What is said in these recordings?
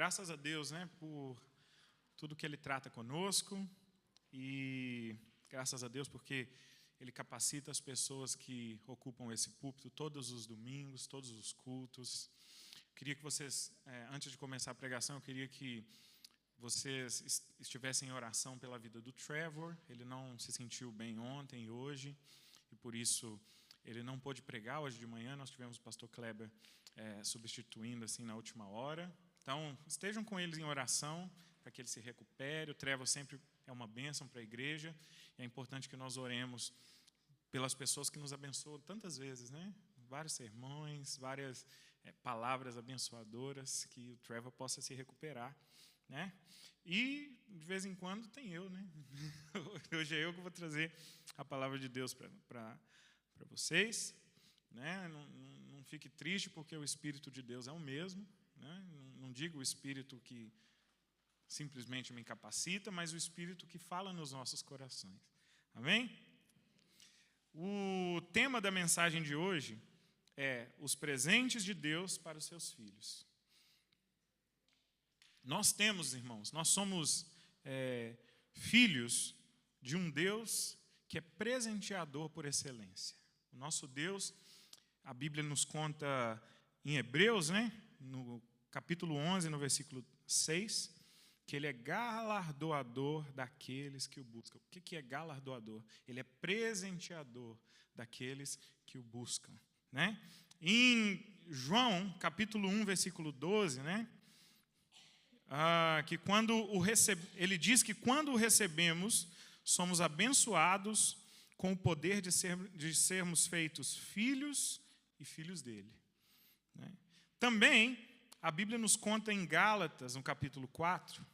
Graças a Deus, né, por tudo que Ele trata conosco e graças a Deus porque Ele capacita as pessoas que ocupam esse púlpito todos os domingos, todos os cultos. Queria que vocês, antes de começar a pregação, eu queria que vocês estivessem em oração pela vida do Trevor. Ele não se sentiu bem ontem e hoje, e por isso ele não pôde pregar hoje de manhã. Nós tivemos o pastor Kleber substituindo assim na última hora. Então, estejam com eles em oração para que ele se recupere. O Trevor sempre é uma bênção para a igreja, e é importante que nós oremos pelas pessoas que nos abençoam tantas vezes, né? Vários sermões, várias palavras abençoadoras, que o Trevor possa se recuperar, né? E de vez em quando tem eu, né? Hoje é eu que vou trazer a palavra de Deus para vocês, né? Não fique triste porque o Espírito de Deus é o mesmo, né? Não digo o Espírito que simplesmente me incapacita, mas o Espírito que fala nos nossos corações. Amém? O tema da mensagem de hoje é os presentes de Deus para os seus filhos. Nós temos, irmãos, nós somos filhos de um Deus que é presenteador por excelência. O nosso Deus, a Bíblia nos conta em Hebreus, né, no capítulo 11, no versículo 6, que Ele é galardoador daqueles que o buscam. O que é galardoador? Ele é presenteador daqueles que o buscam, né? Em João, capítulo 1, versículo 12, né, que ele diz que quando o recebemos, somos abençoados com o poder de sermos feitos filhos e filhos dele, né? Também, a Bíblia nos conta em Gálatas, no capítulo 4,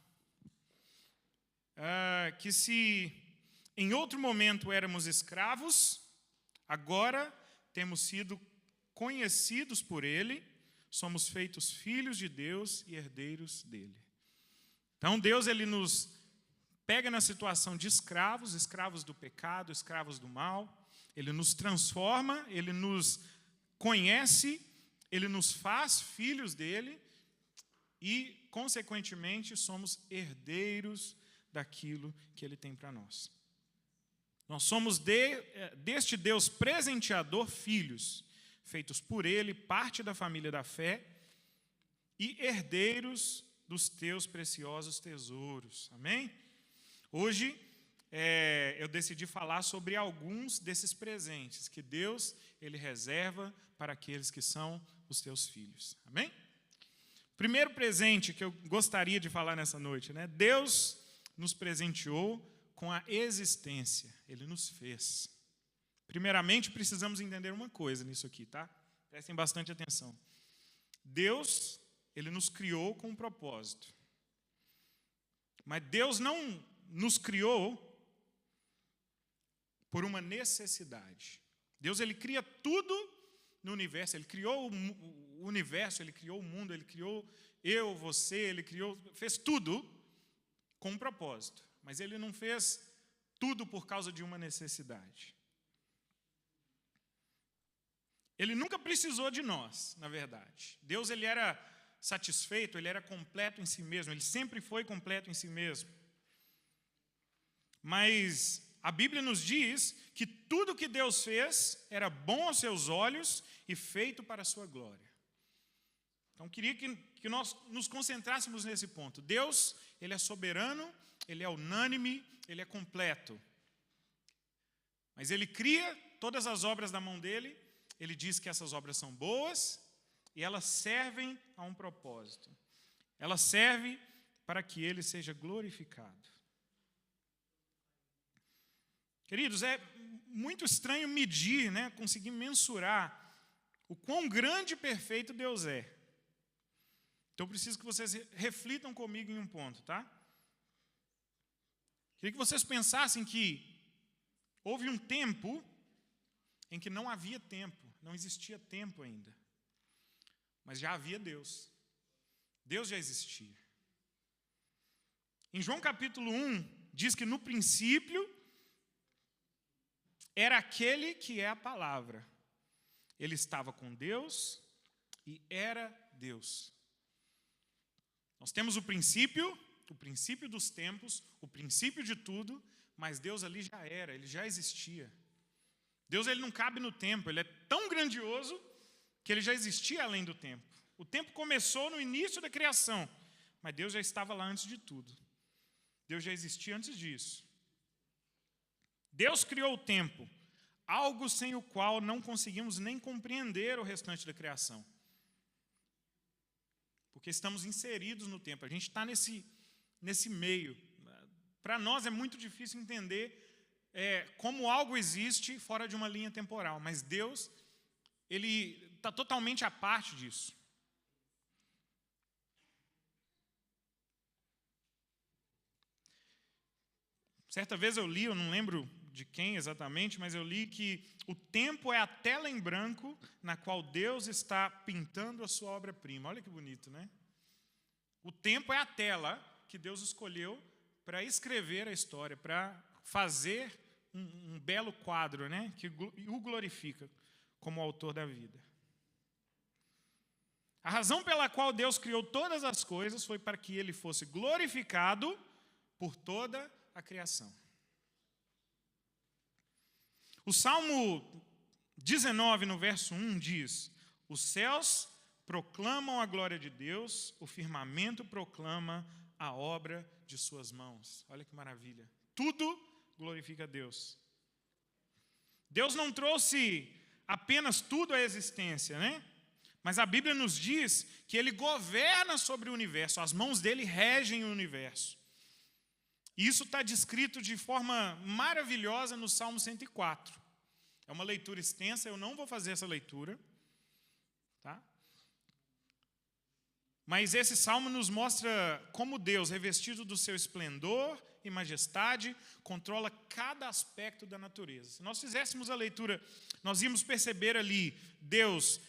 que se em outro momento éramos escravos, agora temos sido conhecidos por Ele, somos feitos filhos de Deus e herdeiros dele. Então Deus, Ele nos pega na situação de escravos, escravos do pecado, escravos do mal. Ele nos transforma, Ele nos conhece, Ele nos faz filhos dele e, consequentemente, somos herdeiros daquilo que Ele tem para nós. Nós somos deste Deus presenteador filhos, feitos por Ele, parte da família da fé e herdeiros dos teus preciosos tesouros. Amém? Hoje, eu decidi falar sobre alguns desses presentes que Deus, Ele reserva para aqueles que são os teus filhos. Amém? Primeiro presente que eu gostaria de falar nessa noite, né? Deus nos presenteou com a existência. Ele nos fez. Primeiramente, precisamos entender uma coisa nisso aqui, tá? Prestem bastante atenção. Deus, Ele nos criou com um propósito. Mas Deus não nos criou por uma necessidade. Deus, Ele cria tudo no universo. Ele criou o universo, Ele criou o mundo, Ele criou eu, você, Ele fez tudo com um propósito. Mas Ele não fez tudo por causa de uma necessidade. Ele nunca precisou de nós, na verdade. Deus, Ele era satisfeito, Ele era completo em si mesmo. Ele sempre foi completo em si mesmo. Mas a Bíblia nos diz que tudo que Deus fez era bom aos seus olhos e feito para a sua glória. Então, queria que nós nos concentrássemos nesse ponto. Deus, Ele é soberano, Ele é unânime, Ele é completo. Mas Ele cria todas as obras da mão dEle. Ele diz que essas obras são boas e elas servem a um propósito. Elas servem para que Ele seja glorificado. Queridos, é muito estranho medir, né, conseguir mensurar o quão grande e perfeito Deus é. Então, eu preciso que vocês reflitam comigo em um ponto, tá? Queria que vocês pensassem que houve um tempo em que não havia tempo, não existia tempo ainda. Mas já havia Deus. Deus já existia. Em João capítulo 1, diz que no princípio era aquele que é a palavra. Ele estava com Deus e era Deus. Nós temos o princípio dos tempos, o princípio de tudo, mas Deus ali já era, ele já existia. Deus ele não cabe no tempo, ele é tão grandioso que ele já existia além do tempo. O tempo começou no início da criação, mas Deus já estava lá antes de tudo. Deus já existia antes disso. Deus criou o tempo, algo sem o qual não conseguimos nem compreender o restante da criação. Porque estamos inseridos no tempo, a gente está nesse meio. Para nós é muito difícil entender como algo existe fora de uma linha temporal, mas Deus, ele está totalmente à parte disso. Certa vez eu li, eu não lembro de quem exatamente, mas eu li que o tempo é a tela em branco na qual Deus está pintando a sua obra-prima. Olha que bonito, né? O tempo é a tela que Deus escolheu para escrever a história, para fazer um belo quadro, né? Que o glorifica como autor da vida. A razão pela qual Deus criou todas as coisas foi para que ele fosse glorificado por toda a criação. O Salmo 19, no verso 1, diz: os céus proclamam a glória de Deus, o firmamento proclama a obra de suas mãos. Olha que maravilha. Tudo glorifica a Deus. Deus não trouxe apenas tudo à existência, né? Mas a Bíblia nos diz que ele governa sobre o universo, as mãos dele regem o universo. E isso está descrito de forma maravilhosa no Salmo 104. É uma leitura extensa, eu não vou fazer essa leitura. Tá? Mas esse salmo nos mostra como Deus, revestido do seu esplendor e majestade, controla cada aspecto da natureza. Se nós fizéssemos a leitura, nós íamos perceber ali Deus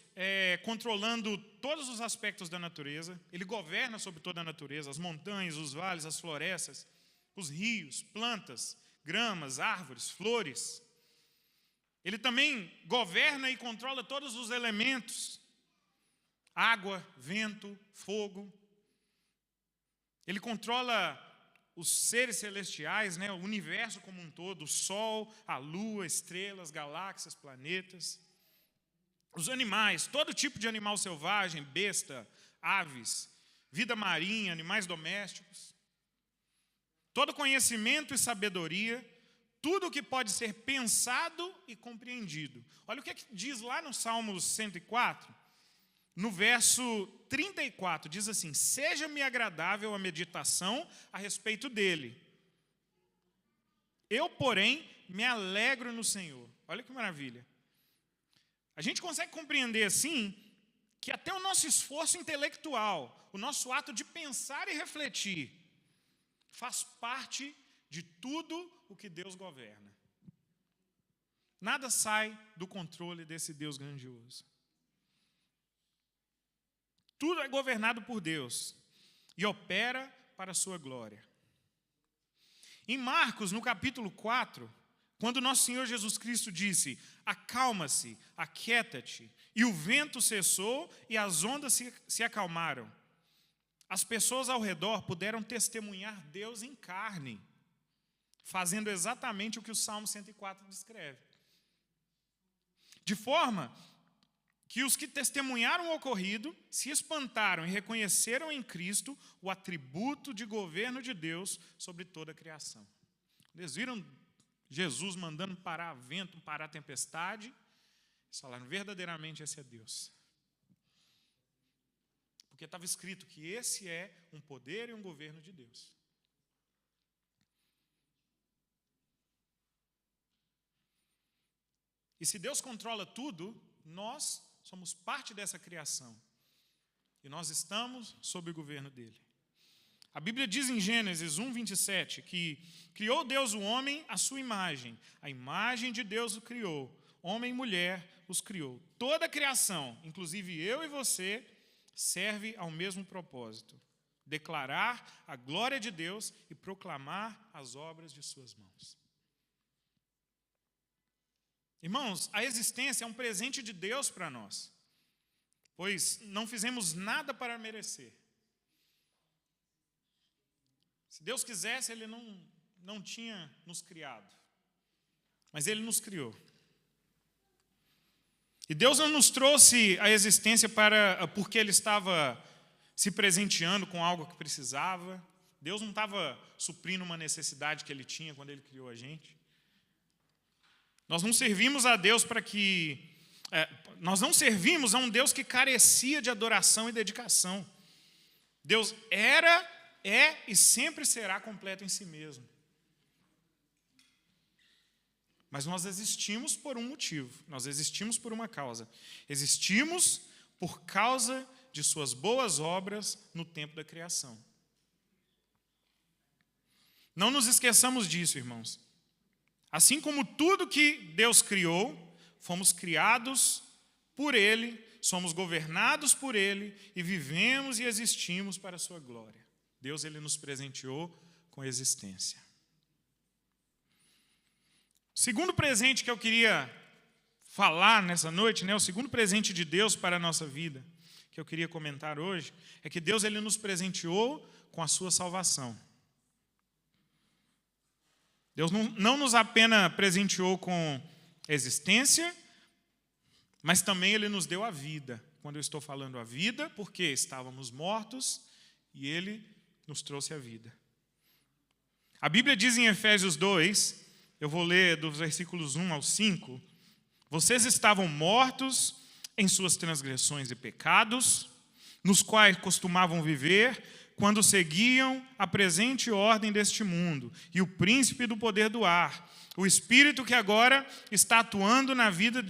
controlando todos os aspectos da natureza. Ele governa sobre toda a natureza, as montanhas, os vales, as florestas, os rios, plantas, gramas, árvores, flores. Ele também governa e controla todos os elementos: água, vento, fogo. Ele controla os seres celestiais, né, o universo como um todo, o sol, a lua, estrelas, galáxias, planetas. Os animais, todo tipo de animal selvagem, besta, aves, vida marinha, animais domésticos. Todo conhecimento e sabedoria, tudo o que pode ser pensado e compreendido. Olha o que diz lá no Salmo 104, no verso 34, diz assim: seja-me agradável a meditação a respeito dele. Eu, porém, me alegro no Senhor. Olha que maravilha. A gente consegue compreender assim que até o nosso esforço intelectual, o nosso ato de pensar e refletir, faz parte de tudo o que Deus governa. Nada sai do controle desse Deus grandioso. Tudo é governado por Deus e opera para a sua glória. Em Marcos, no capítulo 4, quando nosso Senhor Jesus Cristo disse: acalma-se, aquieta-te, e o vento cessou e as ondas se acalmaram, as pessoas ao redor puderam testemunhar Deus em carne, fazendo exatamente o que o Salmo 104 descreve. De forma que os que testemunharam o ocorrido se espantaram e reconheceram em Cristo o atributo de governo de Deus sobre toda a criação. Eles viram Jesus mandando parar vento, parar a tempestade, eles falaram: verdadeiramente esse é Deus. Porque estava escrito que esse é um poder e um governo de Deus. E se Deus controla tudo, nós somos parte dessa criação. E nós estamos sob o governo dele. A Bíblia diz em Gênesis 1:27 que criou Deus o homem à sua imagem. A imagem de Deus o criou. Homem e mulher os criou. Toda a criação, inclusive eu e você, serve ao mesmo propósito: declarar a glória de Deus e proclamar as obras de suas mãos. Irmãos, a existência é um presente de Deus para nós, pois não fizemos nada para merecer. Se Deus quisesse, Ele não tinha nos criado. Mas Ele nos criou. E Deus não nos trouxe à existência porque Ele estava se presenteando com algo que precisava. Deus não estava suprindo uma necessidade que Ele tinha quando Ele criou a gente. Nós não servimos a Deus nós não servimos a um Deus que carecia de adoração e dedicação. Deus era, é e sempre será completo em si mesmo. Mas nós existimos por um motivo, nós existimos por uma causa. Existimos por causa de suas boas obras no tempo da criação. Não nos esqueçamos disso, irmãos. Assim como tudo que Deus criou, fomos criados por Ele, somos governados por Ele e vivemos e existimos para a sua glória. Deus, Ele nos presenteou com existência. O segundo presente que eu queria falar nessa noite, o segundo presente de Deus para a nossa vida, que eu queria comentar hoje, é que Deus, Ele nos presenteou com a sua salvação. Deus não nos apenas presenteou com existência, mas também Ele nos deu a vida. Quando eu estou falando a vida, porque estávamos mortos e Ele nos trouxe a vida. A Bíblia diz em Efésios 2, eu vou ler dos versículos 1 ao 5, vocês estavam mortos em suas transgressões e pecados, nos quais costumavam viver, quando seguiam a presente ordem deste mundo e o príncipe do poder do ar, o espírito que agora está atuando na vida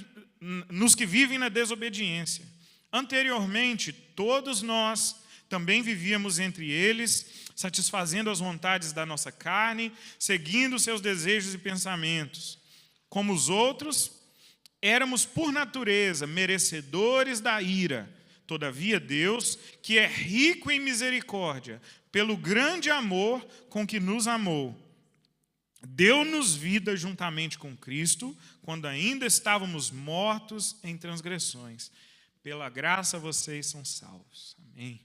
nos que vivem na desobediência. Anteriormente, todos nós também vivíamos entre eles, satisfazendo as vontades da nossa carne, seguindo seus desejos e pensamentos. Como os outros, éramos por natureza merecedores da ira. Todavia Deus, que é rico em misericórdia, pelo grande amor com que nos amou, deu-nos vida juntamente com Cristo, quando ainda estávamos mortos em transgressões. Pela graça vocês são salvos. Amém.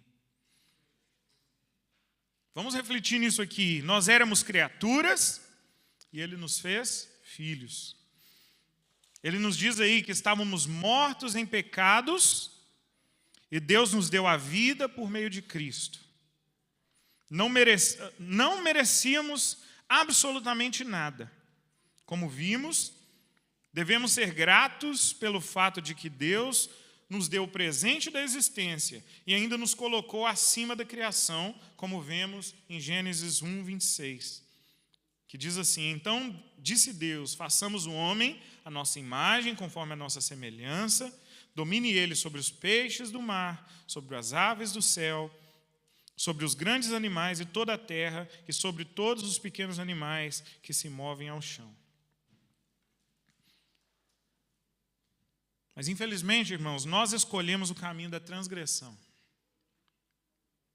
Vamos refletir nisso aqui. Nós éramos criaturas e Ele nos fez filhos. Ele nos diz aí que estávamos mortos em pecados e Deus nos deu a vida por meio de Cristo. Não merecíamos absolutamente nada. Como vimos, devemos ser gratos pelo fato de que Deus nos deu o presente da existência e ainda nos colocou acima da criação, como vemos em Gênesis 1, 26, que diz assim: então disse Deus, façamos o homem à nossa imagem, conforme a nossa semelhança, domine ele sobre os peixes do mar, sobre as aves do céu, sobre os grandes animais e toda a terra, e sobre todos os pequenos animais que se movem ao chão. Mas, infelizmente, irmãos, nós escolhemos o caminho da transgressão.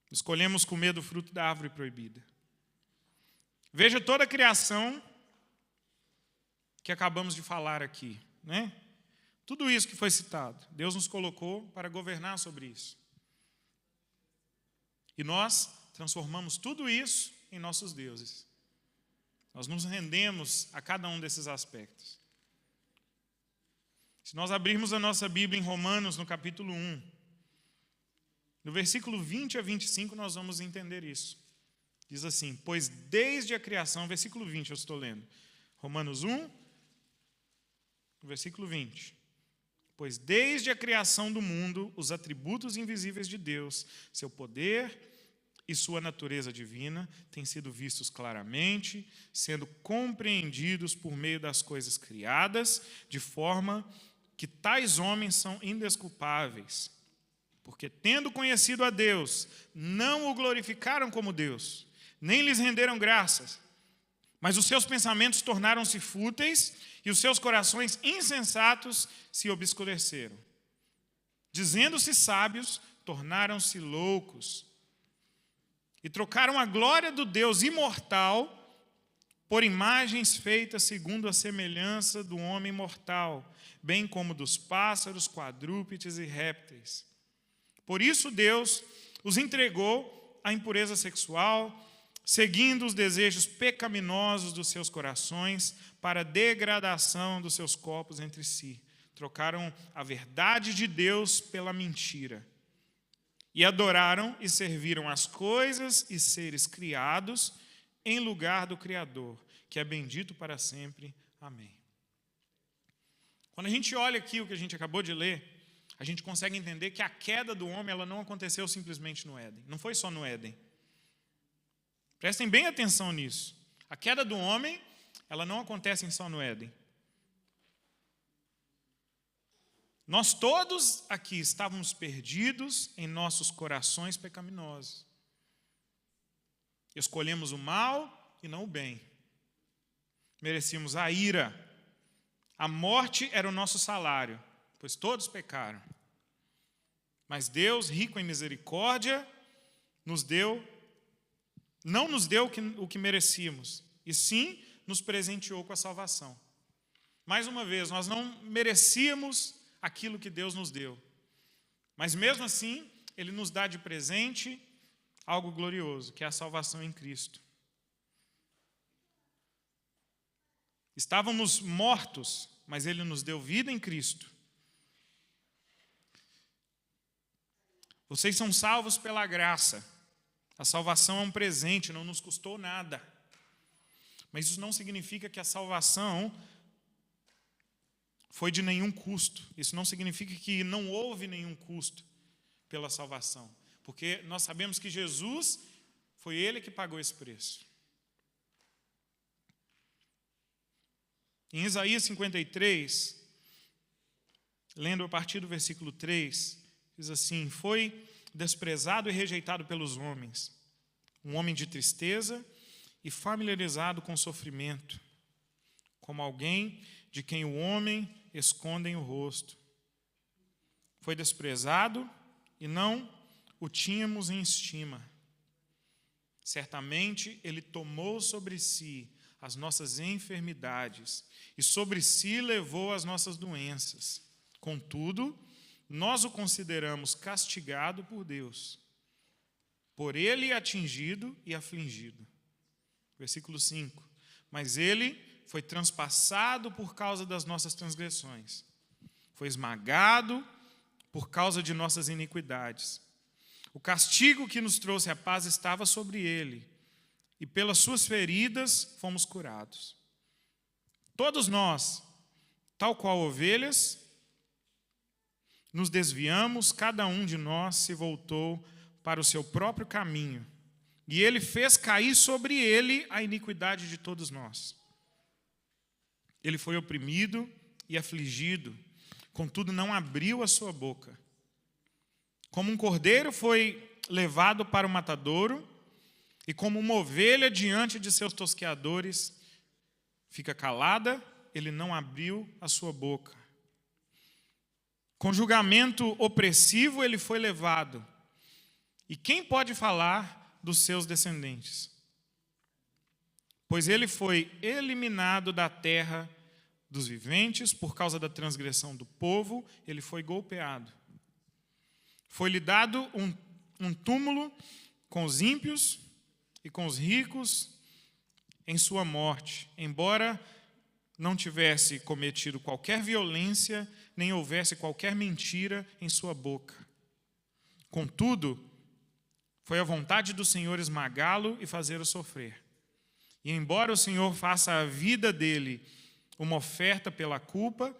Escolhemos comer do fruto da árvore proibida. Veja toda a criação que acabamos de falar aqui, né? Tudo isso que foi citado, Deus nos colocou para governar sobre isso. E nós transformamos tudo isso em nossos deuses. Nós nos rendemos a cada um desses aspectos. Se nós abrirmos a nossa Bíblia em Romanos, no capítulo 1, no versículo 20 a 25, nós vamos entender isso. Diz assim: pois desde a criação, versículo 20 eu estou lendo, Romanos 1, versículo 20. Pois desde a criação do mundo, os atributos invisíveis de Deus, seu poder e sua natureza divina, têm sido vistos claramente, sendo compreendidos por meio das coisas criadas, de forma que tais homens são indesculpáveis, porque, tendo conhecido a Deus, não o glorificaram como Deus, nem lhes renderam graças, mas os seus pensamentos tornaram-se fúteis e os seus corações insensatos se obscureceram. Dizendo-se sábios, tornaram-se loucos e trocaram a glória do Deus imortal por imagens feitas segundo a semelhança do homem mortal, bem como dos pássaros, quadrúpedes e répteis. Por isso Deus os entregou à impureza sexual, seguindo os desejos pecaminosos dos seus corações para a degradação dos seus corpos entre si. Trocaram a verdade de Deus pela mentira. E adoraram e serviram as coisas e seres criados em lugar do Criador, que é bendito para sempre. Amém. Quando a gente olha aqui o que a gente acabou de ler, a gente consegue entender que a queda do homem ela não aconteceu simplesmente no Éden. Não foi só no Éden. Prestem bem atenção nisso. A queda do homem, ela não acontece só no Éden. Nós todos aqui estávamos perdidos em nossos corações pecaminosos. Escolhemos o mal e não o bem. Merecíamos a ira. A morte era o nosso salário, pois todos pecaram. Mas Deus, rico em misericórdia, não nos deu o que merecíamos, e sim nos presenteou com a salvação. Mais uma vez, nós não merecíamos aquilo que Deus nos deu. Mas mesmo assim, Ele nos dá de presente algo glorioso, que é a salvação em Cristo. Estávamos mortos, mas Ele nos deu vida em Cristo. Vocês são salvos pela graça. A salvação é um presente, não nos custou nada. Mas isso não significa que a salvação foi de nenhum custo. Isso não significa que não houve nenhum custo pela salvação. Porque nós sabemos que Jesus foi Ele que pagou esse preço. Em Isaías 53, lendo a partir do versículo 3, diz assim: foi desprezado e rejeitado pelos homens, um homem de tristeza e familiarizado com sofrimento, como alguém de quem o homem esconde o rosto. Foi desprezado e não o tínhamos em estima. Certamente Ele tomou sobre si as nossas enfermidades e sobre si levou as nossas doenças. Contudo, nós o consideramos castigado por Deus, por Ele atingido e afligido. Versículo 5. Mas Ele foi transpassado por causa das nossas transgressões, foi esmagado por causa de nossas iniquidades. O castigo que nos trouxe a paz estava sobre Ele, e pelas suas feridas fomos curados. Todos nós, tal qual ovelhas, nos desviamos, cada um de nós se voltou para o seu próprio caminho, e Ele fez cair sobre Ele a iniquidade de todos nós. Ele foi oprimido e afligido, contudo não abriu a sua boca. Como um cordeiro foi levado para o matadouro, e como uma ovelha diante de seus tosqueadores fica calada, Ele não abriu a sua boca. Com julgamento opressivo Ele foi levado. E quem pode falar dos seus descendentes? Pois Ele foi eliminado da terra dos viventes por causa da transgressão do povo, Ele foi golpeado. Foi-lhe dado um túmulo com os ímpios e com os ricos em sua morte, embora não tivesse cometido qualquer violência, nem houvesse qualquer mentira em sua boca. Contudo, foi a vontade do Senhor esmagá-lo e fazê-lo sofrer. E embora o Senhor faça a vida dele uma oferta pela culpa,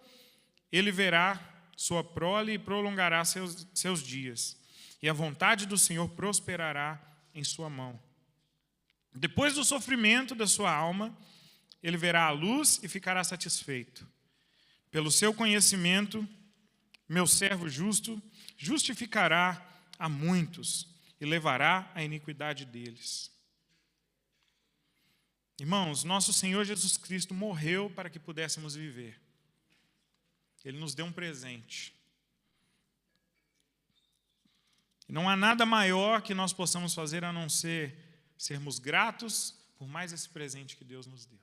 ele verá sua prole e prolongará seus dias, e a vontade do Senhor prosperará em sua mão. Depois do sofrimento da sua alma, ele verá a luz e ficará satisfeito. Pelo seu conhecimento, meu servo justo justificará a muitos e levará a iniquidade deles. Irmãos, nosso Senhor Jesus Cristo morreu para que pudéssemos viver. Ele nos deu um presente. Não há nada maior que nós possamos fazer a não ser sermos gratos por mais esse presente que Deus nos deu.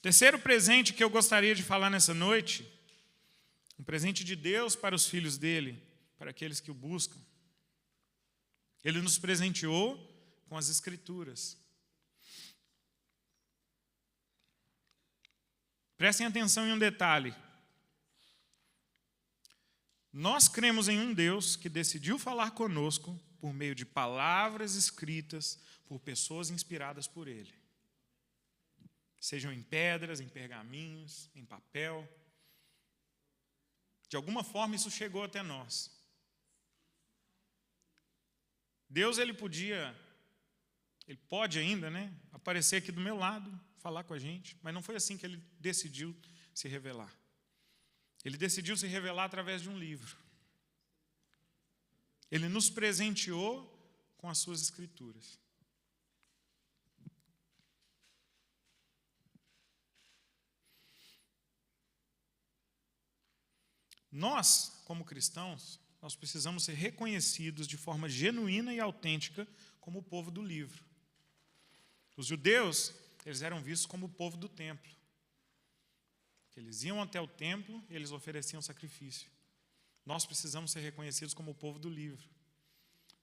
Terceiro presente que eu gostaria de falar nessa noite, um presente de Deus para os filhos dele, para aqueles que o buscam, Ele nos presenteou com as Escrituras. Prestem atenção em um detalhe. Nós cremos em um Deus que decidiu falar conosco por meio de palavras escritas por pessoas inspiradas por Ele. Sejam em pedras, em pergaminhos, em papel. De alguma forma isso chegou até nós. Deus, ele pode ainda, né, aparecer aqui do meu lado, falar com a gente, mas não foi assim que ele decidiu se revelar. Ele decidiu se revelar através de um livro. Ele nos presenteou com as suas Escrituras. Nós, como cristãos, nós precisamos ser reconhecidos de forma genuína e autêntica como o povo do livro. Os judeus, eles eram vistos como o povo do templo. Eles iam até o templo e eles ofereciam sacrifício. Nós precisamos ser reconhecidos como o povo do livro.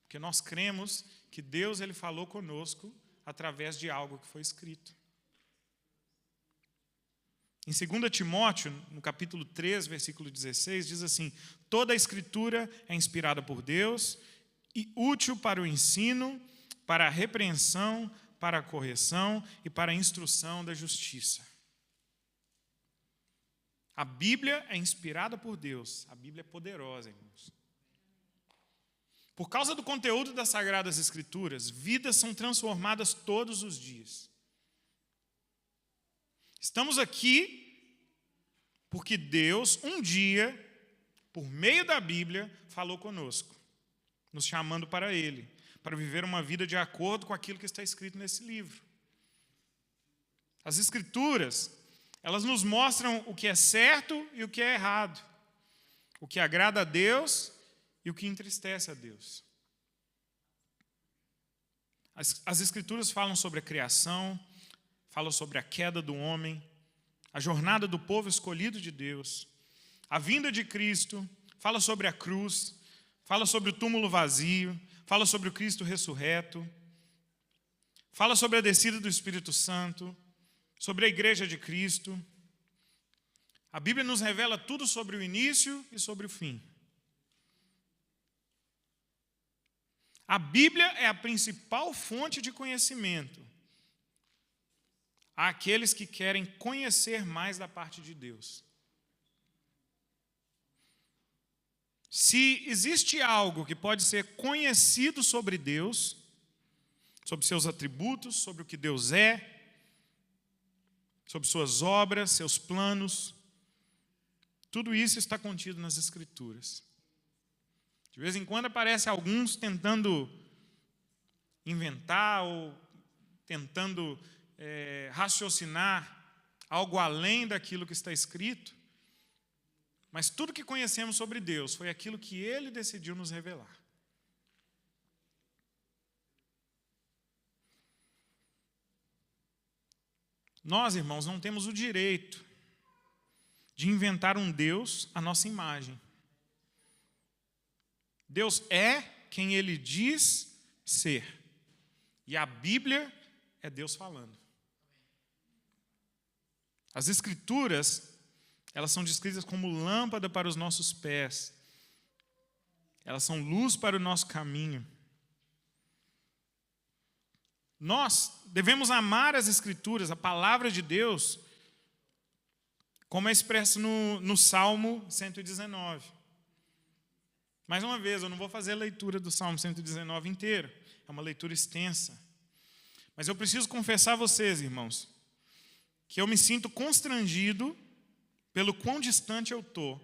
Porque nós cremos que Deus, ele falou conosco através de algo que foi escrito. Em 2 Timóteo, no capítulo 3, versículo 16, diz assim: toda a Escritura é inspirada por Deus e útil para o ensino, para a repreensão, para a correção e para a instrução da justiça. A Bíblia é inspirada por Deus. A Bíblia é poderosa, irmãos. Por causa do conteúdo das Sagradas Escrituras, vidas são transformadas todos os dias. Estamos aqui porque Deus, um dia, por meio da Bíblia, falou conosco, nos chamando para Ele, para viver uma vida de acordo com aquilo que está escrito nesse livro. As Escrituras, elas nos mostram o que é certo e o que é errado, o que agrada a Deus e o que entristece a Deus. As Escrituras falam sobre a criação, falam sobre a queda do homem, a jornada do povo escolhido de Deus, a vinda de Cristo, fala sobre a cruz, fala sobre o túmulo vazio, fala sobre o Cristo ressurreto, fala sobre a descida do Espírito Santo, sobre a igreja de Cristo. A Bíblia nos revela tudo sobre o início e sobre o fim. A Bíblia é a principal fonte de conhecimento àqueles que querem conhecer mais da parte de Deus. Se existe algo que pode ser conhecido sobre Deus, sobre seus atributos, sobre o que Deus é, sobre suas obras, seus planos, tudo isso está contido nas Escrituras. De vez em quando aparece alguns tentando inventar ou tentando raciocinar algo além daquilo que está escrito, mas tudo que conhecemos sobre Deus foi aquilo que Ele decidiu nos revelar. Nós, irmãos, não temos o direito de inventar um Deus à nossa imagem. Deus é quem Ele diz ser. E a Bíblia é Deus falando. As Escrituras, elas são descritas como lâmpada para os nossos pés. Elas são luz para o nosso caminho. Nós devemos amar as Escrituras, a palavra de Deus, como é expresso no Salmo 119. Mais uma vez, eu não vou fazer a leitura do Salmo 119 inteiro. É uma leitura extensa. Mas eu preciso confessar a vocês, irmãos, que eu me sinto constrangido pelo quão distante eu estou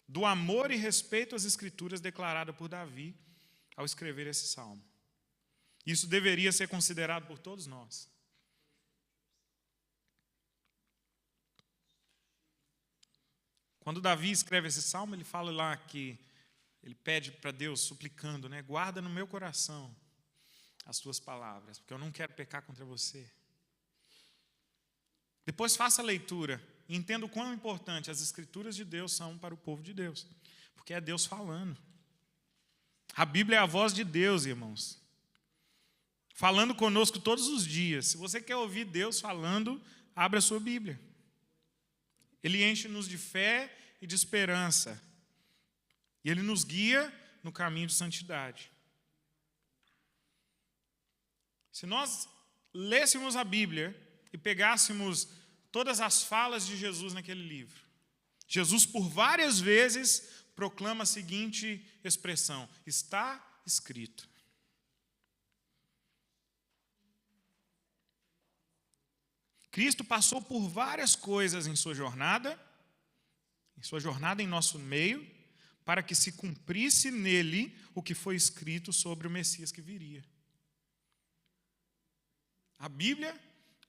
do amor e respeito às Escrituras declarada por Davi ao escrever esse salmo. Isso deveria ser considerado por todos nós. Quando Davi escreve esse salmo, ele fala lá que ele pede para Deus, suplicando, né? Guarda no meu coração as tuas palavras, porque eu não quero pecar contra você. Depois faça a leitura e entenda o quão importante as Escrituras de Deus são para o povo de Deus, porque é Deus falando. A Bíblia é a voz de Deus, irmãos, falando conosco todos os dias. Se você quer ouvir Deus falando, abra a sua Bíblia. Ele enche-nos de fé e de esperança. E Ele nos guia no caminho de santidade. Se nós lêssemos a Bíblia e pegássemos todas as falas de Jesus naquele livro, Jesus por várias vezes proclama a seguinte expressão: está escrito. Cristo passou por várias coisas em sua jornada em nosso meio, para que se cumprisse nele o que foi escrito sobre o Messias que viria. A Bíblia,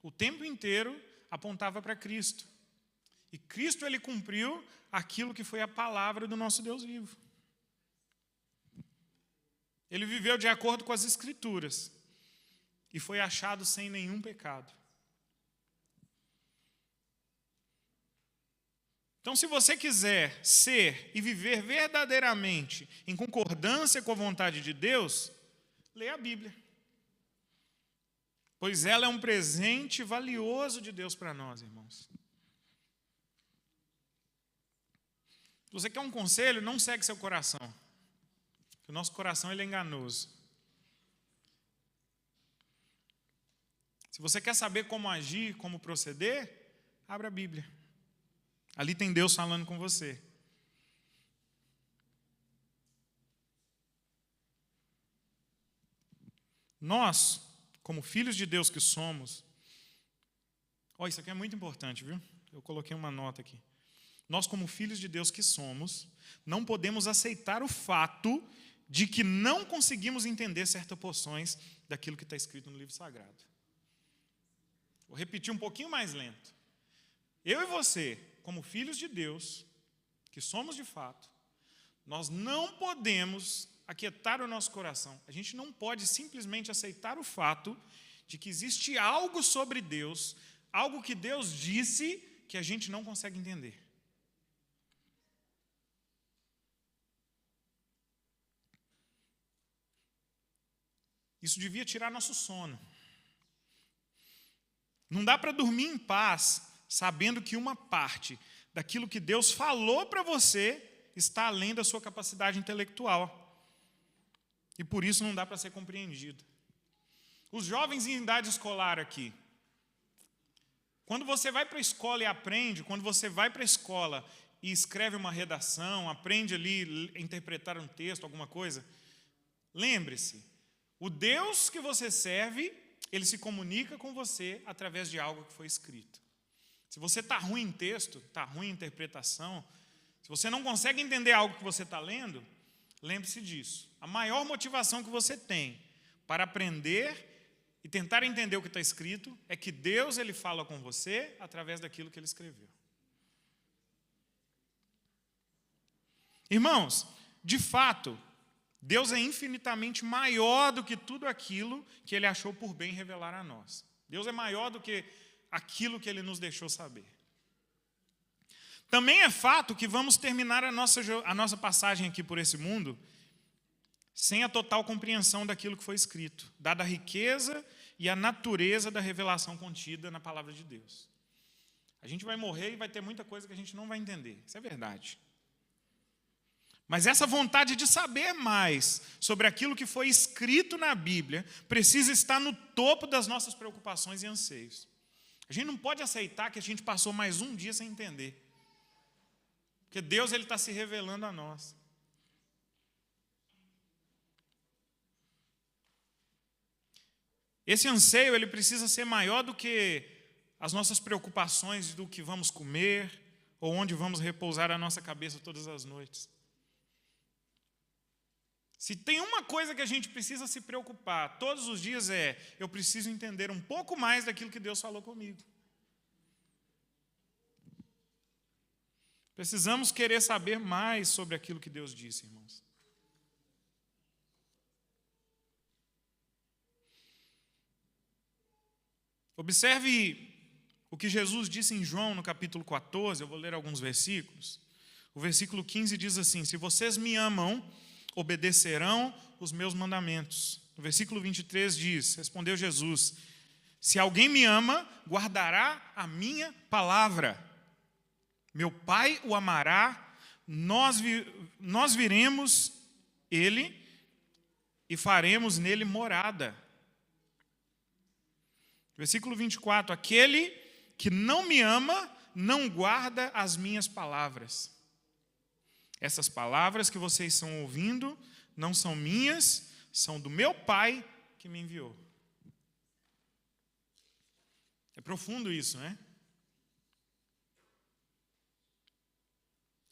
o tempo inteiro, apontava para Cristo. E Cristo, ele cumpriu aquilo que foi a palavra do nosso Deus vivo. Ele viveu de acordo com as Escrituras e foi achado sem nenhum pecado. Então, se você quiser ser e viver verdadeiramente em concordância com a vontade de Deus, leia a Bíblia. Pois ela é um presente valioso de Deus para nós, irmãos. Se você quer um conselho, não segue seu coração. O nosso coração ele é enganoso. Se você quer saber como agir, como proceder, abra a Bíblia. Ali tem Deus falando com você. Nós, como filhos de Deus que somos, isso aqui é muito importante, viu? Eu coloquei uma nota aqui. Nós, como filhos de Deus que somos, não podemos aceitar o fato de que não conseguimos entender certas porções daquilo que está escrito no livro sagrado. Vou repetir um pouquinho mais lento. Eu e você, como filhos de Deus, que somos de fato, nós não podemos aquietar o nosso coração. A gente não pode simplesmente aceitar o fato de que existe algo sobre Deus, algo que Deus disse que a gente não consegue entender. Isso devia tirar nosso sono. Não dá para dormir em paz sabendo que uma parte daquilo que Deus falou para você está além da sua capacidade intelectual. E por isso não dá para ser compreendido. Os jovens em idade escolar aqui, quando você vai para a escola e aprende, quando você vai para a escola e escreve uma redação, aprende ali a interpretar um texto, alguma coisa, lembre-se, o Deus que você serve, ele se comunica com você através de algo que foi escrito. Se você está ruim em texto, está ruim em interpretação, se você não consegue entender algo que você está lendo, lembre-se disso. A maior motivação que você tem para aprender e tentar entender o que está escrito é que Deus ele fala com você através daquilo que ele escreveu. Irmãos, de fato, Deus é infinitamente maior do que tudo aquilo que Ele achou por bem revelar a nós. Deus é maior do que aquilo que Ele nos deixou saber. Também é fato que vamos terminar a nossa passagem aqui por esse mundo sem a total compreensão daquilo que foi escrito, dada a riqueza e a natureza da revelação contida na palavra de Deus. A gente vai morrer e vai ter muita coisa que a gente não vai entender. Isso é verdade. Mas essa vontade de saber mais sobre aquilo que foi escrito na Bíblia precisa estar no topo das nossas preocupações e anseios. A gente não pode aceitar que a gente passou mais um dia sem entender. Porque Deus ele está se revelando a nós. Esse anseio ele precisa ser maior do que as nossas preocupações do que vamos comer ou onde vamos repousar a nossa cabeça todas as noites. Se tem uma coisa que a gente precisa se preocupar todos os dias eu preciso entender um pouco mais daquilo que Deus falou comigo. Precisamos querer saber mais sobre aquilo que Deus disse, irmãos. Observe o que Jesus disse em João no capítulo 14, eu vou ler alguns versículos. O versículo 15 diz assim: se vocês me amam, obedecerão os meus mandamentos. No versículo 23 diz, respondeu Jesus, se alguém me ama, guardará a minha palavra. Meu Pai o amará, nós viremos ele e faremos nele morada. Versículo 24, aquele que não me ama, não guarda as minhas palavras. Essas palavras que vocês estão ouvindo não são minhas, são do meu Pai que me enviou. É profundo isso, né?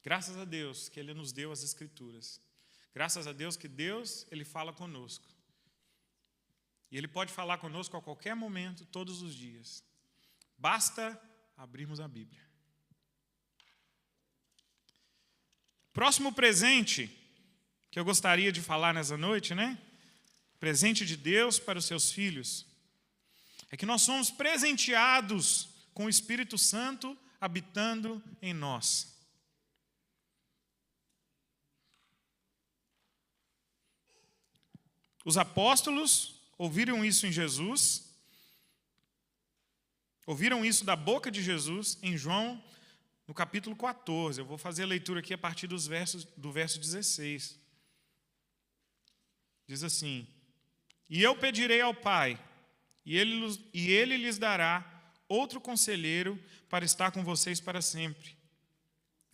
Graças a Deus que Ele nos deu as Escrituras. Graças a Deus que Deus, Ele fala conosco. E Ele pode falar conosco a qualquer momento, todos os dias. Basta abrirmos a Bíblia. Próximo presente que eu gostaria de falar nessa noite, né? Presente de Deus para os seus filhos. É que nós somos presenteados com o Espírito Santo habitando em nós. Os apóstolos ouviram isso em Jesus, ouviram isso da boca de Jesus em João, no capítulo 14. Eu vou fazer a leitura aqui a partir do verso 16. Diz assim, e eu pedirei ao Pai, e ele lhes dará outro conselheiro para estar com vocês para sempre.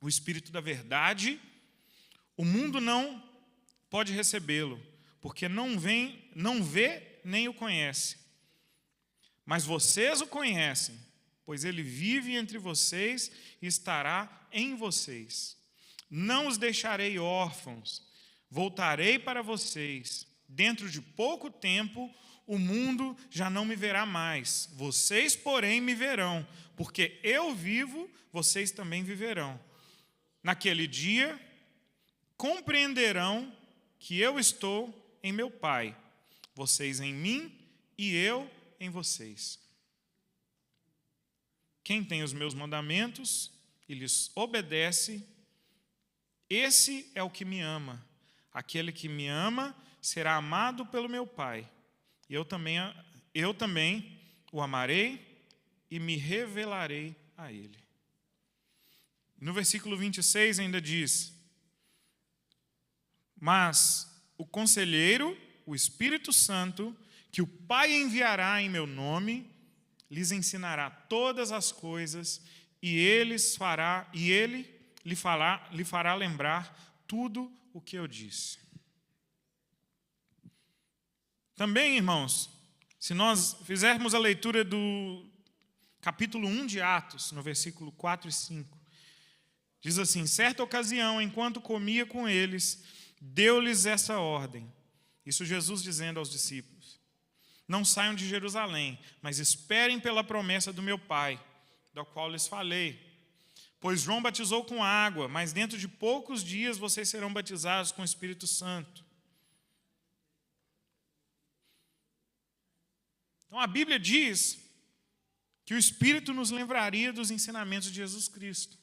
O Espírito da verdade, o mundo não pode recebê-lo, porque não vê nem o conhece. Mas vocês o conhecem, pois ele vive entre vocês e estará em vocês. Não os deixarei órfãos, voltarei para vocês. Dentro de pouco tempo, o mundo já não me verá mais. Vocês, porém, me verão, porque eu vivo, vocês também viverão. Naquele dia, compreenderão que eu estou em meu Pai, vocês em mim e eu em vocês. Quem tem os meus mandamentos e lhes obedece, esse é o que me ama. Aquele que me ama será amado pelo meu Pai. E eu também o amarei e me revelarei a ele. No versículo 26 ainda diz, mas o conselheiro, o Espírito Santo, que o Pai enviará em meu nome, lhes ensinará todas as coisas e ele lhe fará lembrar tudo o que eu disse. Também, irmãos, se nós fizermos a leitura do capítulo 1 de Atos, no versículo 4 e 5, diz assim, certa ocasião, enquanto comia com eles, deu-lhes essa ordem. Isso Jesus dizendo aos discípulos. Não saiam de Jerusalém, mas esperem pela promessa do meu Pai, da qual lhes falei. Pois João batizou com água, mas dentro de poucos dias vocês serão batizados com o Espírito Santo. Então a Bíblia diz que o Espírito nos lembraria dos ensinamentos de Jesus Cristo.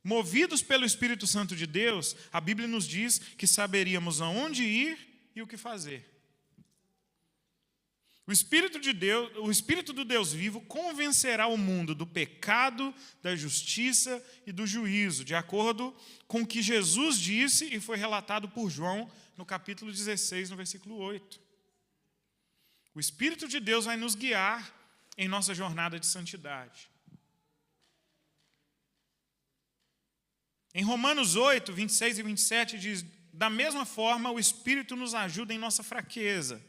Movidos pelo Espírito Santo de Deus, a Bíblia nos diz que saberíamos aonde ir e o que fazer. O Espírito do Deus vivo convencerá o mundo do pecado, da justiça e do juízo, de acordo com o que Jesus disse e foi relatado por João no capítulo 16, no versículo 8. O Espírito de Deus vai nos guiar em nossa jornada de santidade. Em Romanos 8, 26 e 27 diz, da mesma forma o Espírito nos ajuda em nossa fraqueza,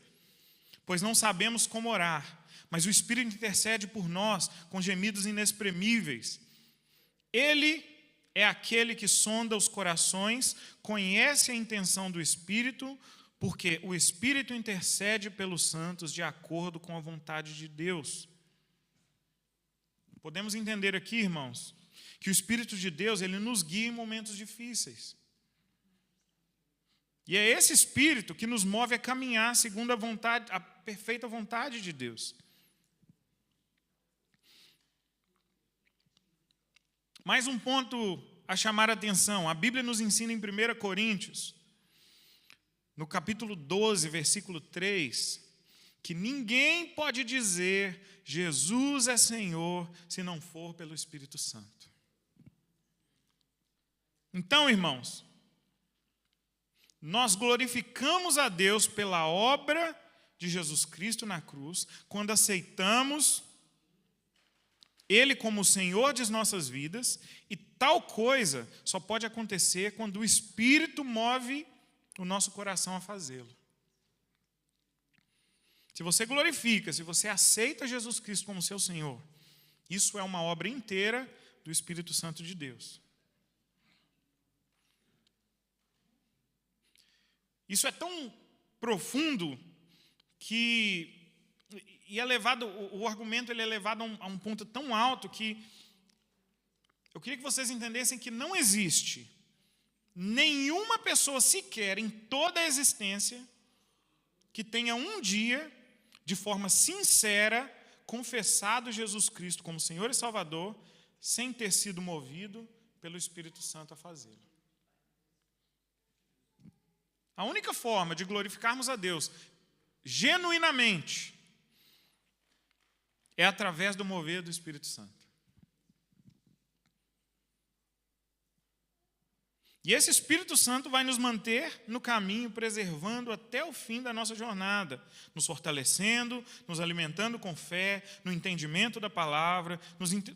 pois não sabemos como orar, mas o Espírito intercede por nós com gemidos inexprimíveis. Ele é aquele que sonda os corações, conhece a intenção do Espírito, porque o Espírito intercede pelos santos de acordo com a vontade de Deus. Podemos entender aqui, irmãos, que o Espírito de Deus, ele nos guia em momentos difíceis. E é esse Espírito que nos move a caminhar segundo a perfeita vontade de Deus. Mais um ponto a chamar a atenção. A Bíblia nos ensina em 1 Coríntios, no capítulo 12, versículo 3, que ninguém pode dizer Jesus é Senhor se não for pelo Espírito Santo. Então, irmãos, nós glorificamos a Deus pela obra de Jesus Cristo na cruz, quando aceitamos Ele como o Senhor de nossas vidas, e tal coisa só pode acontecer quando o Espírito move o nosso coração a fazê-lo. Se você glorifica, se você aceita Jesus Cristo como seu Senhor, isso é uma obra inteira do Espírito Santo de Deus. Isso é tão profundo que é levado, o argumento ele é levado a um ponto tão alto que eu queria que vocês entendessem que não existe nenhuma pessoa sequer em toda a existência que tenha um dia, de forma sincera, confessado Jesus Cristo como Senhor e Salvador, sem ter sido movido pelo Espírito Santo a fazê-lo. A única forma de glorificarmos a Deus genuinamente é através do mover do Espírito Santo. E esse Espírito Santo vai nos manter no caminho, preservando até o fim da nossa jornada, nos fortalecendo, nos alimentando com fé, no entendimento da palavra,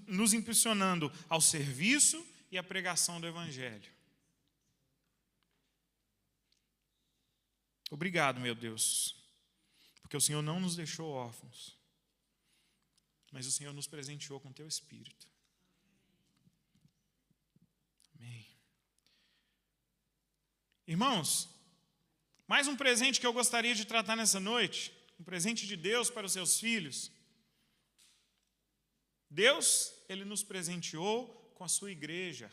nos impulsionando ao serviço e à pregação do Evangelho. Obrigado, meu Deus, porque o Senhor não nos deixou órfãos, mas o Senhor nos presenteou com Teu Espírito. Amém. Irmãos, mais um presente que eu gostaria de tratar nessa noite, um presente de Deus para os seus filhos. Deus, Ele nos presenteou com a sua igreja.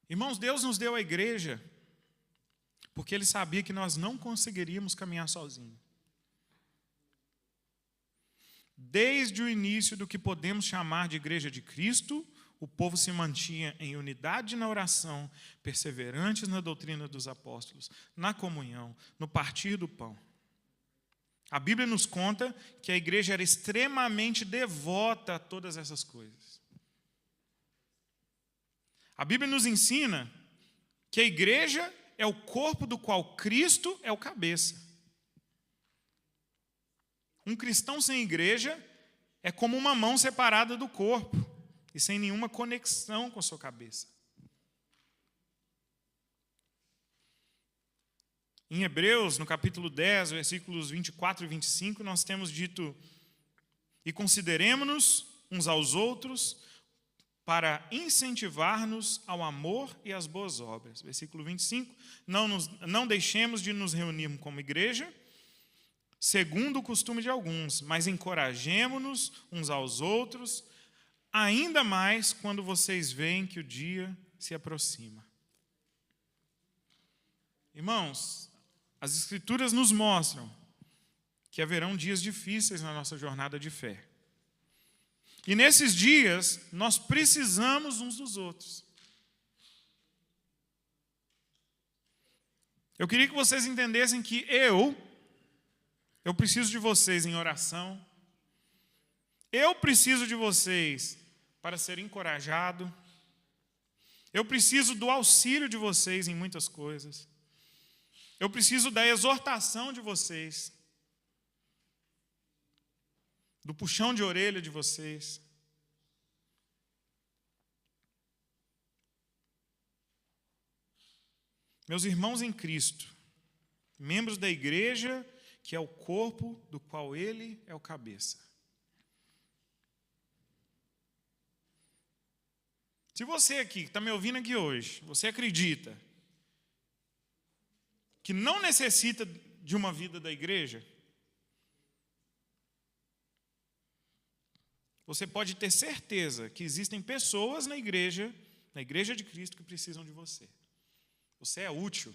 Irmãos, Deus nos deu a igreja porque Ele sabia que nós não conseguiríamos caminhar sozinhos. Desde o início do que podemos chamar de igreja de Cristo, o povo se mantinha em unidade na oração, perseverantes na doutrina dos apóstolos, na comunhão, no partir do pão. A Bíblia nos conta que a igreja era extremamente devota a todas essas coisas. A Bíblia nos ensina que a igreja é o corpo do qual Cristo é o cabeça. Um cristão sem igreja é como uma mão separada do corpo e sem nenhuma conexão com a sua cabeça. Em Hebreus, no capítulo 10, versículos 24 e 25, nós temos dito: e consideremo-nos uns aos outros para incentivar-nos ao amor e às boas obras. Versículo 25, não deixemos de nos reunirmos como igreja, segundo o costume de alguns, mas encorajemo-nos uns aos outros, ainda mais quando vocês veem que o dia se aproxima. Irmãos, as Escrituras nos mostram que haverão dias difíceis na nossa jornada de fé. E nesses dias, nós precisamos uns dos outros. Eu queria que vocês entendessem que eu preciso de vocês em oração. Eu preciso de vocês para ser encorajado. Eu preciso do auxílio de vocês em muitas coisas. Eu preciso da exortação de vocês, do puxão de orelha de vocês. Meus irmãos em Cristo, membros da igreja, que é o corpo do qual Ele é o cabeça. Se você aqui, que está me ouvindo aqui hoje, você acredita que não necessita de uma vida da igreja, você pode ter certeza que existem pessoas na igreja de Cristo, que precisam de você. Você é útil.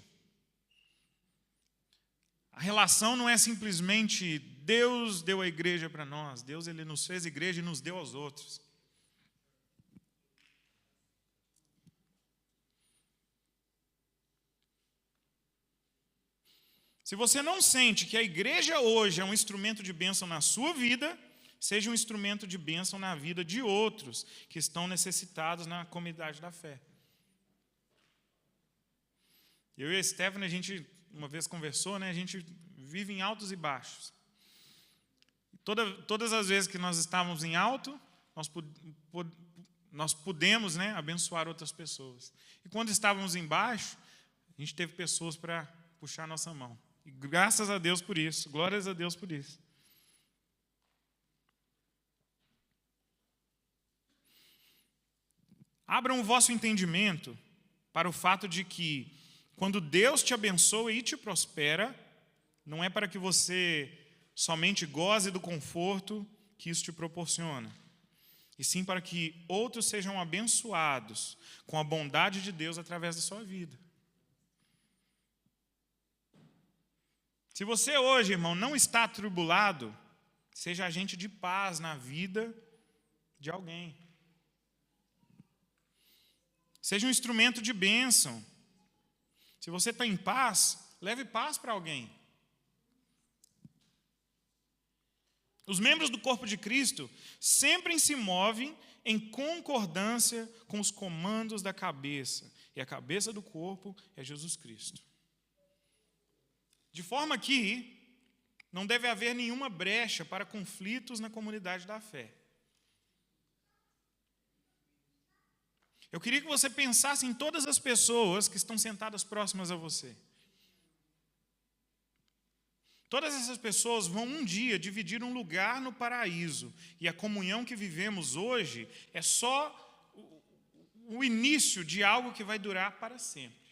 A relação não é simplesmente Deus deu a igreja para nós. Deus, ele nos fez igreja e nos deu aos outros. Se você não sente que a igreja hoje é um instrumento de bênção na sua vida, seja um instrumento de bênção na vida de outros que estão necessitados na comunidade da fé. Eu e a Stephanie, a gente uma vez conversou, né? A gente vive em altos e baixos. Todas as vezes que nós estávamos em alto, nós pudemos, né, abençoar outras pessoas. E quando estávamos em baixo, a gente teve pessoas para puxar a nossa mão. E graças a Deus por isso, glórias a Deus por isso. Abram o vosso entendimento para o fato de que, quando Deus te abençoa e te prospera, não é para que você somente goze do conforto que isso te proporciona, e sim para que outros sejam abençoados com a bondade de Deus através da sua vida. Se você hoje, irmão, não está atribulado, seja agente de paz na vida de alguém. Seja um instrumento de bênção. Se você está em paz, leve paz para alguém. Os membros do corpo de Cristo sempre se movem em concordância com os comandos da cabeça. E a cabeça do corpo é Jesus Cristo. De forma que não deve haver nenhuma brecha para conflitos na comunidade da fé. Eu queria que você pensasse em todas as pessoas que estão sentadas próximas a você. Todas essas pessoas vão um dia dividir um lugar no paraíso. E a comunhão que vivemos hoje é só o início de algo que vai durar para sempre.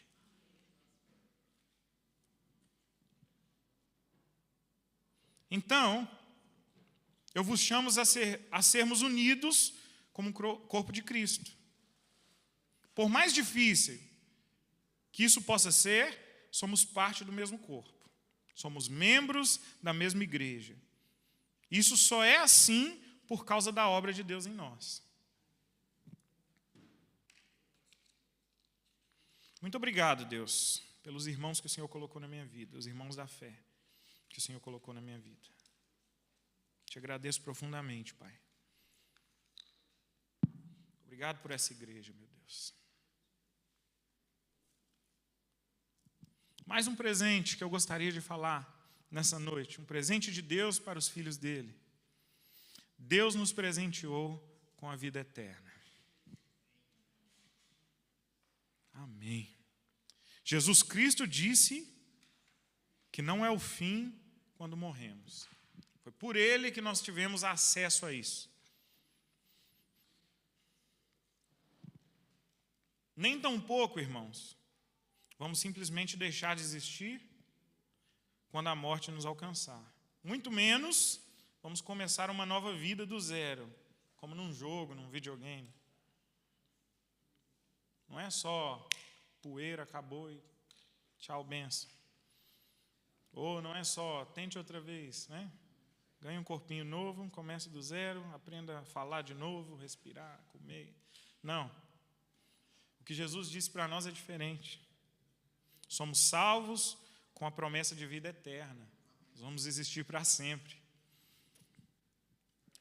Então, eu vos chamo a sermos unidos como corpo de Cristo. Por mais difícil que isso possa ser, somos parte do mesmo corpo. Somos membros da mesma igreja. Isso só é assim por causa da obra de Deus em nós. Muito obrigado, Deus, pelos irmãos que o Senhor colocou na minha vida, os irmãos da fé que o Senhor colocou na minha vida. Te agradeço profundamente, Pai. Obrigado por essa igreja, meu Deus. Mais um presente que eu gostaria de falar nessa noite, um presente de Deus para os filhos dele. Deus nos presenteou com a vida eterna. Amém. Jesus Cristo disse que não é o fim quando morremos. Foi por ele que nós tivemos acesso a isso. Nem tampouco, irmãos, vamos simplesmente deixar de existir quando a morte nos alcançar. Muito menos vamos começar uma nova vida do zero, como num jogo, num videogame. Não é só poeira, acabou e tchau, benção. Ou não é só tente outra vez, né? Ganha um corpinho novo, comece do zero, aprenda a falar de novo, respirar, comer. Não. O que Jesus disse para nós é diferente. Somos salvos com a promessa de vida eterna. Nós vamos existir para sempre.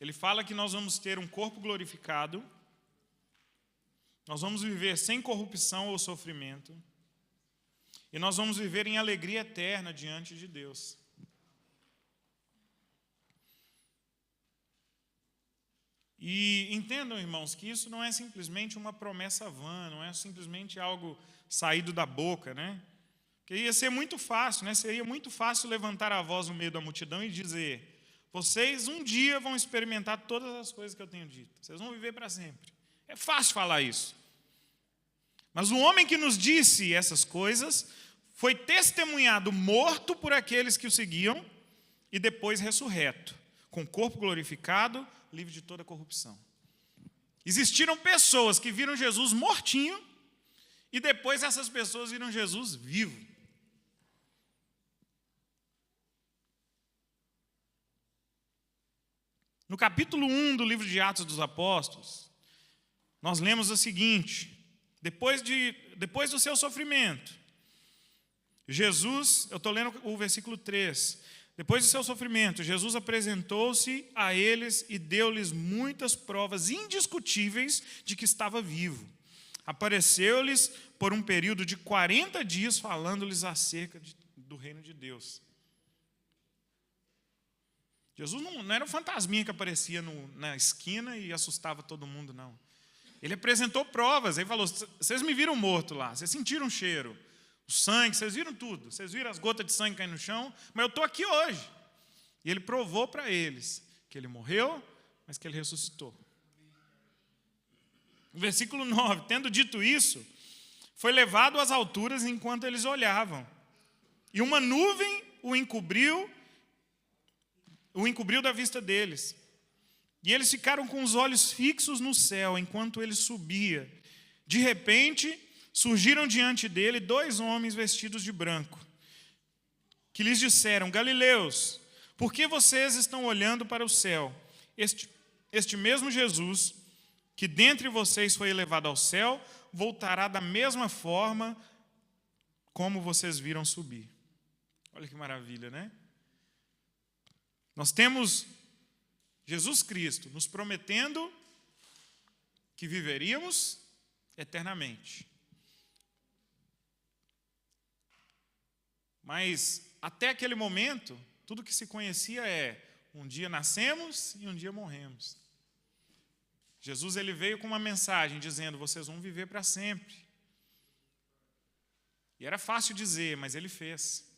Ele fala que nós vamos ter um corpo glorificado, nós vamos viver sem corrupção ou sofrimento, e nós vamos viver em alegria eterna diante de Deus. E entendam, irmãos, que isso não é simplesmente uma promessa vã, não é simplesmente algo saído da boca, né? Porque ia ser muito fácil, né? Seria muito fácil levantar a voz no meio da multidão e dizer: vocês um dia vão experimentar todas as coisas que eu tenho dito, vocês vão viver para sempre. É fácil falar isso. Mas o homem que nos disse essas coisas foi testemunhado morto por aqueles que o seguiam e depois ressurreto, com corpo glorificado, livre de toda corrupção. Existiram pessoas que viram Jesus mortinho e depois essas pessoas viram Jesus vivo. No capítulo 1 do livro de Atos dos Apóstolos, nós lemos o seguinte: depois do seu sofrimento, Jesus, eu estou lendo o versículo 3, depois do seu sofrimento, Jesus apresentou-se a eles e deu-lhes muitas provas indiscutíveis de que estava vivo. Apareceu-lhes por um período de 40 dias, falando-lhes acerca do reino de Deus. Jesus não era um fantasminha que aparecia na esquina e assustava todo mundo, não. Ele apresentou provas, ele falou: vocês me viram morto lá, vocês sentiram o cheiro, o sangue, vocês viram tudo, vocês viram as gotas de sangue caindo no chão, mas eu estou aqui hoje. E ele provou para eles que ele morreu, mas que ele ressuscitou. No versículo 9, tendo dito isso, foi levado às alturas enquanto eles olhavam, e uma nuvem o encobriu da vista deles. E eles ficaram com os olhos fixos no céu enquanto ele subia. De repente, surgiram diante dele 2 homens vestidos de branco, que lhes disseram: Galileus, por que vocês estão olhando para o céu? Este mesmo Jesus, que dentre vocês foi elevado ao céu, voltará da mesma forma como vocês viram subir. Olha que maravilha, né? Nós temos Jesus Cristo nos prometendo que viveríamos eternamente. Mas até aquele momento, tudo que se conhecia é: um dia nascemos e um dia morremos. Jesus ele veio com uma mensagem dizendo: vocês vão viver para sempre. E era fácil dizer, mas ele fez.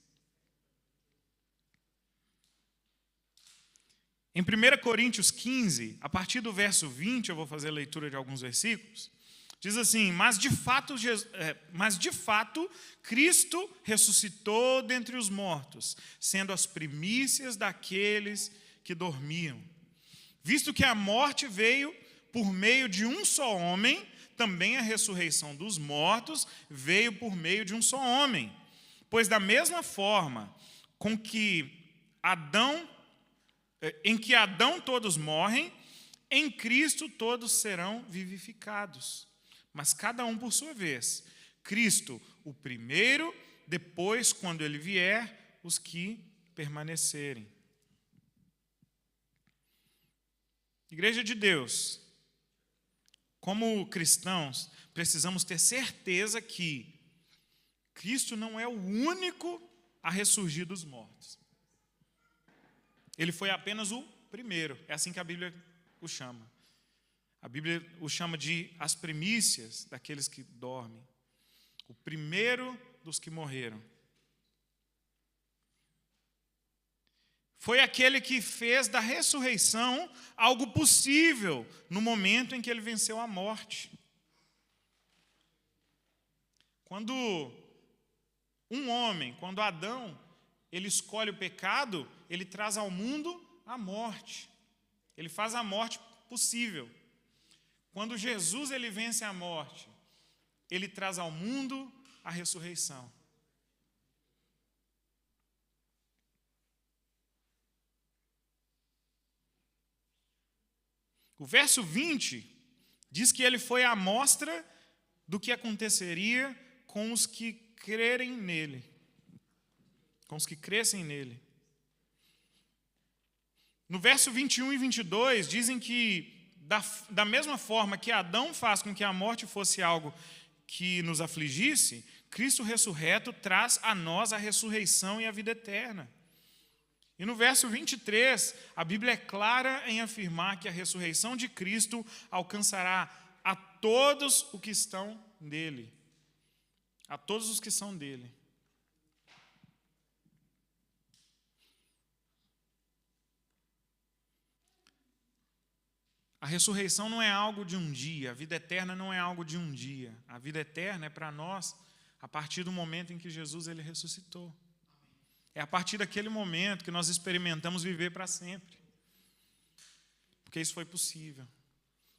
Em 1 Coríntios 15, a partir do verso 20, eu vou fazer a leitura de alguns versículos, diz assim: mas de fato Cristo ressuscitou dentre os mortos, sendo as primícias daqueles que dormiam. Visto que a morte veio por meio de um só homem, também a ressurreição dos mortos veio por meio de um só homem. Pois da mesma forma em que Adão todos morrem, em Cristo todos serão vivificados. Mas cada um por sua vez. Cristo o primeiro, depois, quando ele vier, os que permanecerem. Igreja de Deus, como cristãos, precisamos ter certeza que Cristo não é o único a ressurgir dos mortos. Ele foi apenas o primeiro. É assim que a Bíblia o chama. A Bíblia o chama de as primícias daqueles que dormem. O primeiro dos que morreram. Foi aquele que fez da ressurreição algo possível no momento em que ele venceu a morte. Quando Adão, ele escolhe o pecado, ele traz ao mundo a morte. Ele faz a morte possível. Quando Jesus ele vence a morte, ele traz ao mundo a ressurreição. O verso 20 diz que ele foi a amostra do que aconteceria com os que crerem nele. Com os que crescem nele. No verso 21 e 22, dizem que, da mesma forma que Adão faz com que a morte fosse algo que nos afligisse, Cristo ressurreto traz a nós a ressurreição e a vida eterna. E no verso 23, a Bíblia é clara em afirmar que a ressurreição de Cristo alcançará a todos os que estão nele. A todos os que são dele. A ressurreição não é algo de um dia, a vida eterna não é algo de um dia. A vida eterna é para nós a partir do momento em que Jesus ele ressuscitou. É a partir daquele momento que nós experimentamos viver para sempre. Porque isso foi possível.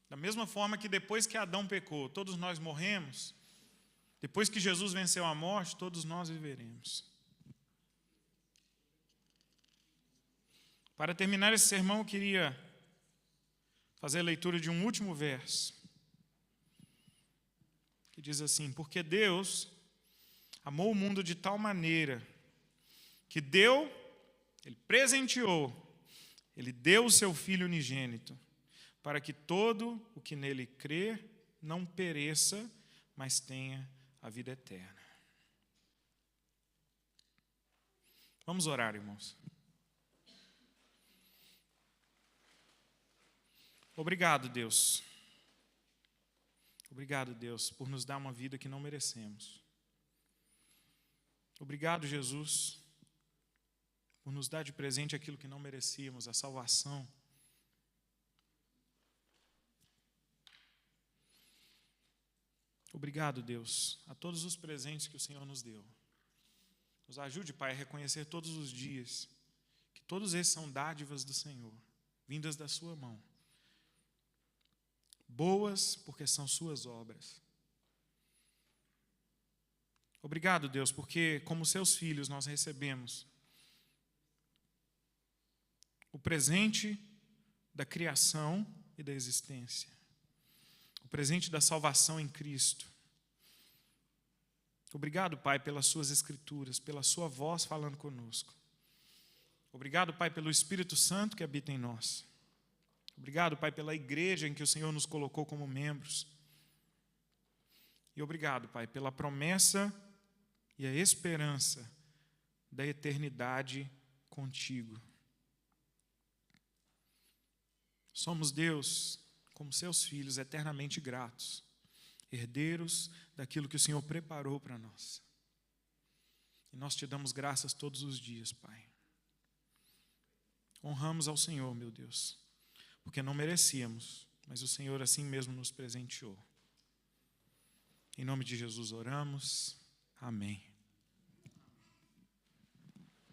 Da mesma forma que depois que Adão pecou, todos nós morremos, depois que Jesus venceu a morte, todos nós viveremos. Para terminar esse sermão, eu queria fazer a leitura de um último verso, que diz assim: porque Deus amou o mundo de tal maneira que Ele presenteou, Ele deu o seu Filho unigênito, para que todo o que nele crer não pereça, mas tenha a vida eterna. Vamos orar, irmãos. Obrigado, Deus. Obrigado, Deus, por nos dar uma vida que não merecemos. Obrigado, Jesus, por nos dar de presente aquilo que não merecíamos, a salvação. Obrigado, Deus, a todos os presentes que o Senhor nos deu. Nos ajude, Pai, a reconhecer todos os dias que todos esses são dádivas do Senhor, vindas da sua mão. Boas porque são suas obras. Obrigado, Deus, porque como seus filhos nós recebemos o presente da criação e da existência, o presente da salvação em Cristo. Obrigado, Pai, pelas suas escrituras, pela sua voz falando conosco. Obrigado, Pai, pelo Espírito Santo que habita em nós. Obrigado, Pai, pela igreja em que o Senhor nos colocou como membros. E obrigado, Pai, pela promessa e a esperança da eternidade contigo. Somos, Deus, como seus filhos, eternamente gratos, herdeiros daquilo que o Senhor preparou para nós. E nós te damos graças todos os dias, Pai. Honramos ao Senhor, meu Deus, porque não merecíamos, mas o Senhor assim mesmo nos presenteou. Em nome de Jesus oramos. Amém.